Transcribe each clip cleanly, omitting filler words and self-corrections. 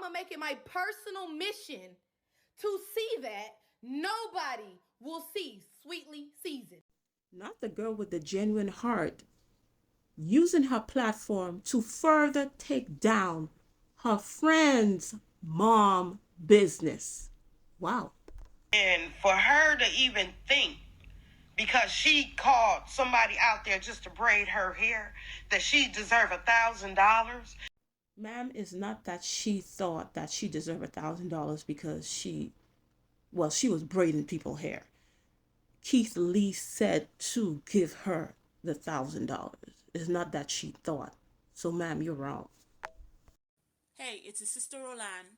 going to make it my personal mission to see that nobody will see Sweetly Seasoned. Not the girl with the genuine heart using her platform to further take down her friend's mom business. Wow. And for her to even think, because she called somebody out there just to braid her hair, that she deserved $1,000. Ma'am, it's not that she thought that she deserved $1,000 because she was braiding people's hair. Keith Lee said to give her the $1,000. It's not that she thought. So, ma'am, you're wrong. Hey, it's a sister Roland.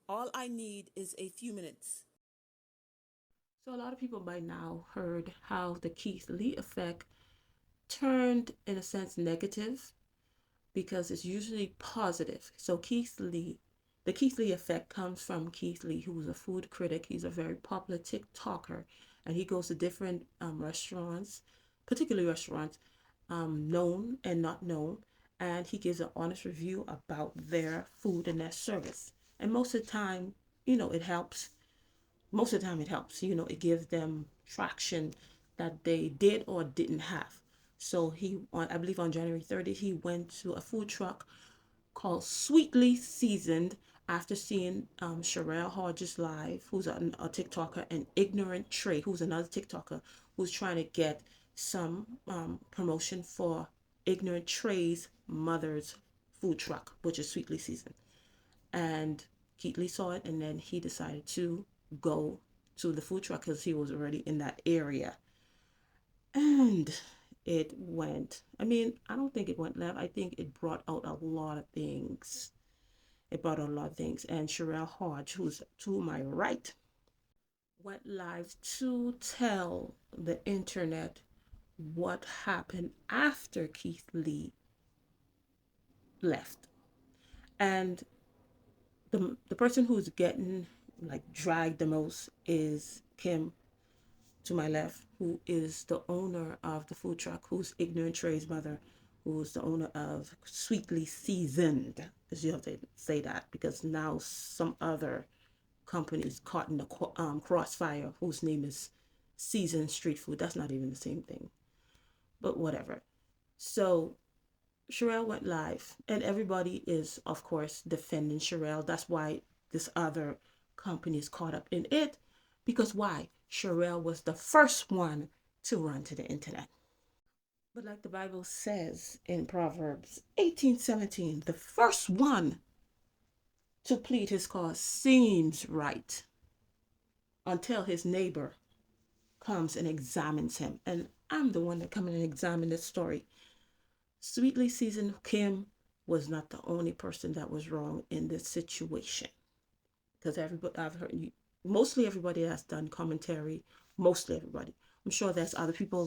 All I need is a few minutes. So, a lot of people by now heard how the Keith Lee effect turned, in a sense, negative because it's usually positive. So, the Keith Lee effect comes from Keith Lee, who was a food critic. He's a very popular TikToker, and he goes to different restaurants, particularly restaurants known and not known, and he gives an honest review about their food and their service. And most of the time, it helps. Most of the time, it helps. It gives them traction that they did or didn't have. So I believe on January 30th, he went to a food truck called Sweetly Seasoned after seeing Sherelle Hodges live, who's a TikToker, and Ignorant Trey, who's another TikToker, who's trying to get some promotion for Ignorant Trey's mother's food truck, which is Sweetly Seasoned. And Keith Lee saw it, and then he decided to go to the food truck because he was already in that area. And it went, I don't think it went left. I think it brought out a lot of things. And Sherelle Hodge, who's to my right, went live to tell the internet what happened after Keith Lee left. And the person who's getting dragged the most is Kim to my left, who is the owner of the food truck, who's Ignorant Trey's mother, who's the owner of Sweetly Seasoned. Because you have to say that because now some other companies caught in the crossfire whose name is Seasoned Street Food. That's not even the same thing, but whatever. So Sherelle went live, and everybody is, of course, defending Sherelle. That's why this other company is caught up in it. Because why? Sherelle was the first one to run to the internet. But like the Bible says in Proverbs 18:17, the first one to plead his cause seems right until his neighbor comes and examines him. And I'm the one that come in and examine this story. Sweetly Seasoned Kim was not the only person that was wrong in this situation. Because I've heard mostly everybody that's done commentary, mostly everybody. I'm sure there are other people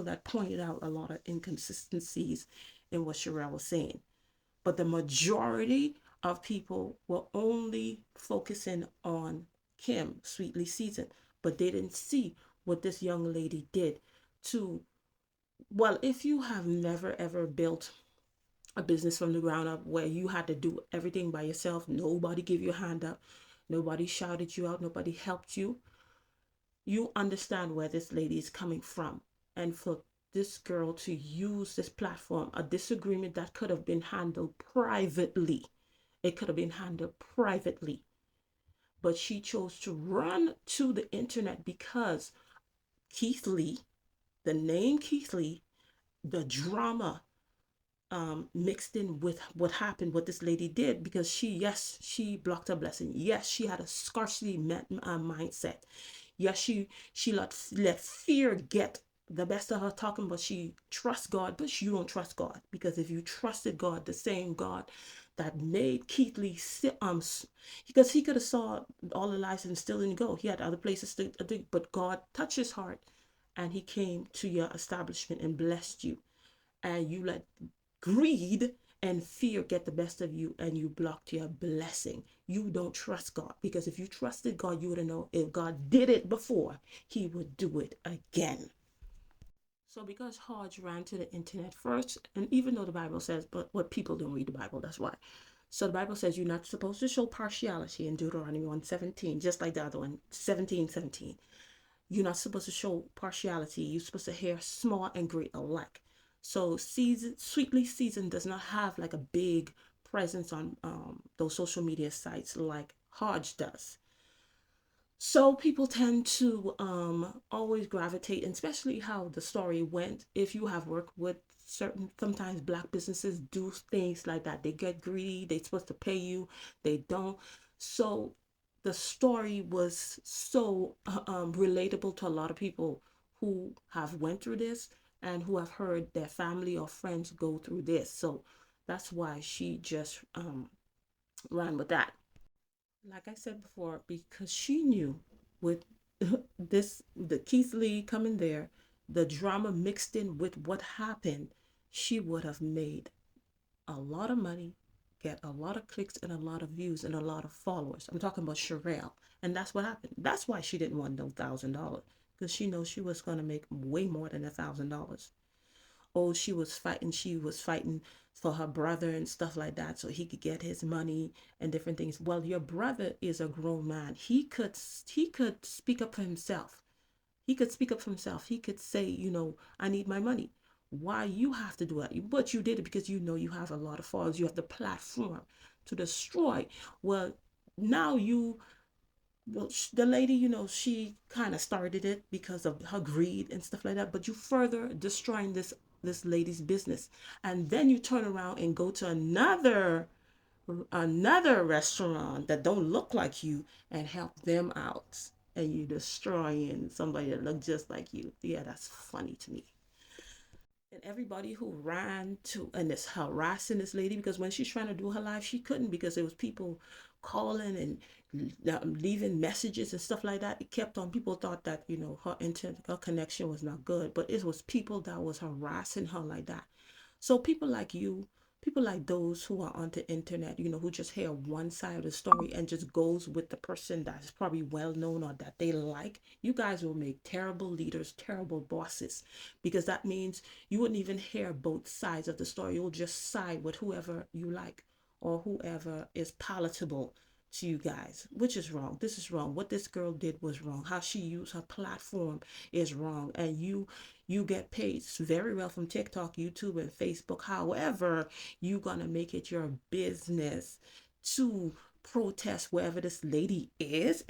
that pointed out a lot of inconsistencies in what Sherelle was saying. But the majority of people were only focusing on Kim, Sweetly Seasoned, but they didn't see what this young lady did to, well, if you have never ever built a business from the ground up where you had to do everything by yourself, nobody gave you a hand up, nobody shouted you out, nobody helped you, you understand where this lady is coming from. And for this girl to use this platform, a disagreement that could have been handled privately, but she chose to run to the internet because Keith Lee, the name Keith Lee, the drama mixed in with what happened, what this lady did, because she blocked her blessing. Yes, she had a scarcity mindset. Yes, she let fear get the best of her talking, but she trusts God, but you don't trust God. Because if you trusted God, the same God that made Keith Lee because he could have saw all the lives and still didn't go. He had other places to do, but God touched his heart and he came to your establishment and blessed you, and you let greed and fear get the best of you, and you blocked your blessing. You don't trust God, because if you trusted God, you would have known if God did it before, he would do it again. So because Hodge ran to the internet first, and even though the Bible says, but what people don't read the Bible, that's why. So the Bible says you're not supposed to show partiality in Deuteronomy 1:17, just like the other one, 17:17. You're not supposed to show partiality. You're supposed to hear small and great alike. So sweetly seasoned does not have like a big presence on those social media sites like Hodge does. So people tend to always gravitate, and especially how the story went. If you have worked with certain, sometimes black businesses do things like that. They get greedy. They're supposed to pay you. They don't. So the story was so relatable to a lot of people who have went through this and who have heard their family or friends go through this. So that's why she just ran with that. Like I said before, because she knew with this, the Keith Lee coming there, the drama mixed in with what happened, she would have made a lot of money, get a lot of clicks and a lot of views and a lot of followers. I'm talking about Sherelle. And that's what happened. That's why she didn't want no $1,000, because she knows she was going to make way more than $1,000. Oh, she was fighting for her brother and stuff like that so he could get his money and different things. Well, your brother is a grown man. He could speak up for himself. He could speak up for himself. He could say, I need my money. Why you have to do it? But you did it because you have a lot of followers. You have the platform to destroy. Well, now the lady, she kind of started it because of her greed and stuff like that, but you further destroying this lady's business. And then you turn around and go to another restaurant that don't look like you and help them out, and you destroying somebody that look just like you. Yeah, that's funny to me. And everybody who ran to and is harassing this lady, because when she's trying to do her life, she couldn't, because there was people calling and leaving messages and stuff like that. It kept on. People thought that her internet, her connection was not good, but it was people that was harassing her like that. So people like you, people like those who are on the internet, who just hear one side of the story and just goes with the person that's probably well known or that they like, you guys will make terrible leaders, terrible bosses, because that means you wouldn't even hear both sides of the story. You'll just side with whoever you like or whoever is palatable to you guys, which is wrong. This is wrong. What this girl did was wrong. How she used her platform is wrong. And you get paid very well from TikTok, YouTube, and Facebook. However, you gonna make it your business to protest wherever this lady is.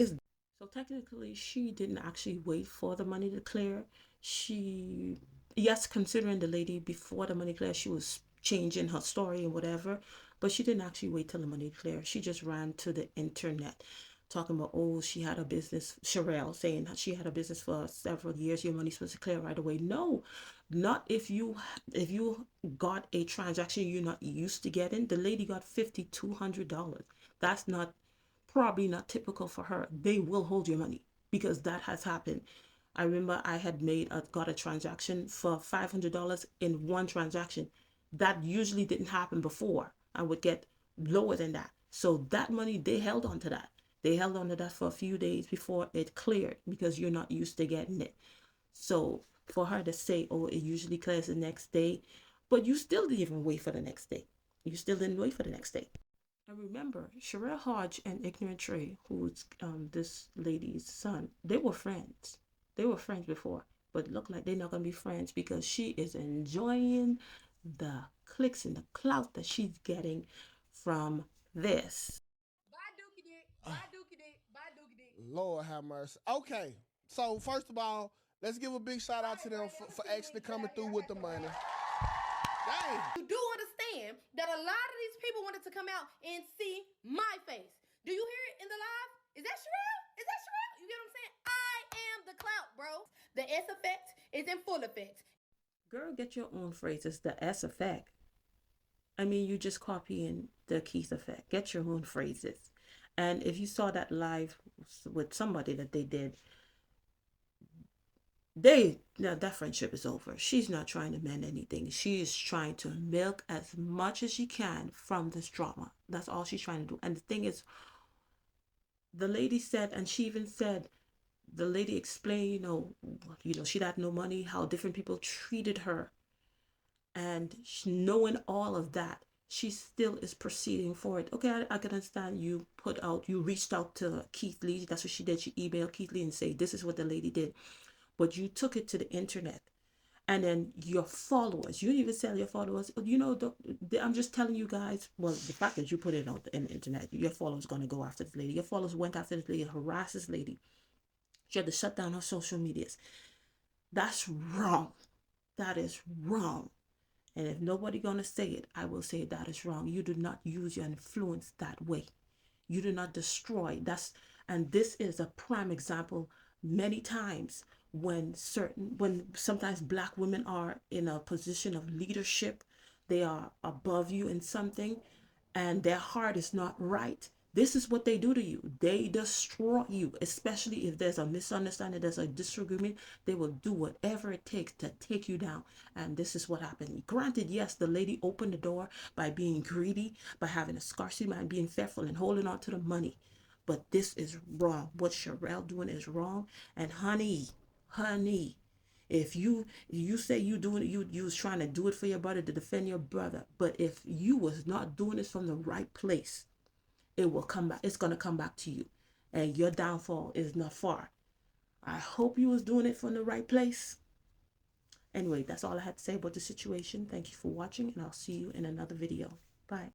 So technically, she didn't actually wait for the money to clear. She, yes, considering the lady before the money cleared, she was changing her story and whatever, but she didn't actually wait till the money cleared. She just ran to the internet talking about, oh, she had a business, Sherelle saying that she had a business for several years, your money's supposed to clear right away. No, not if you got a transaction you're not used to getting. The lady got $5,200. That's not, probably not typical for her. They will hold your money because that has happened. I remember I had got a transaction for $500 in one transaction. That usually didn't happen before. I would get lower than that. So that money, they held on to that. They held on to that for a few days before it cleared, because you're not used to getting it. So for her to say, oh, it usually clears the next day, but you still didn't even wait for the next day. You still didn't wait for the next day. And remember, Sherelle Hodge and Ignorant Trey, who's this lady's son, they were friends. They were friends before, but look like they're not gonna be friends because she is enjoying the clicks and the clout that she's getting from this. Bye Dookie Dick. Bye Dookie Dick. Bye Dookie Dick. Lord have mercy. Okay, so first of all, let's give a big shout out to them for actually coming through with the money. Dang. You do understand that a lot of these people wanted to come out and see my face. Do you hear it in the live? Is that Sherelle? Is that Sherelle? You get what I'm saying? I am the clout, bro. The S effect is in full effect. Girl, get your own phrases. The S effect. I mean, you just copying the Keith effect. Get your own phrases. And if you saw that live with somebody that they did, that friendship is over. She's not trying to mend anything. She is trying to milk as much as she can from this drama. That's all she's trying to do. And the thing is, the lady said, and she even said, the lady explained, she had no money, how different people treated her, and knowing all of that, she still is proceeding for it. Okay, I can understand you reached out to Keith Lee. That's what she did. She emailed Keith Lee and say, this is what the lady did. But you took it to the internet. And then your followers, you didn't even tell your followers, I'm just telling you guys, well, the fact that you put it on the internet, your followers going to go after this lady. Your followers went after this lady, harassed this lady. She had to shut down her social medias. That's wrong. That is wrong. And if nobody gonna say it, I will say that is wrong. You do not use your influence that way. You do not destroy. And this is a prime example many times when sometimes black women are in a position of leadership, they are above you in something, and their heart is not right. This is what they do to you. They destroy you, especially if there's a misunderstanding, there's a disagreement. They will do whatever it takes to take you down. And this is what happened. Granted, yes, the lady opened the door by being greedy, by having a scarcity mind, being fearful, and holding on to the money. But this is wrong. What Sherelle doing is wrong. And honey, if you say you was trying to do it for your brother, to defend your brother, but if you was not doing this from the right place, it will come back. It's gonna come back to you, and your downfall is not far. I hope you was doing it from the right place. Anyway, that's all I had to say about the situation. Thank you for watching, and I'll see you in another video. Bye.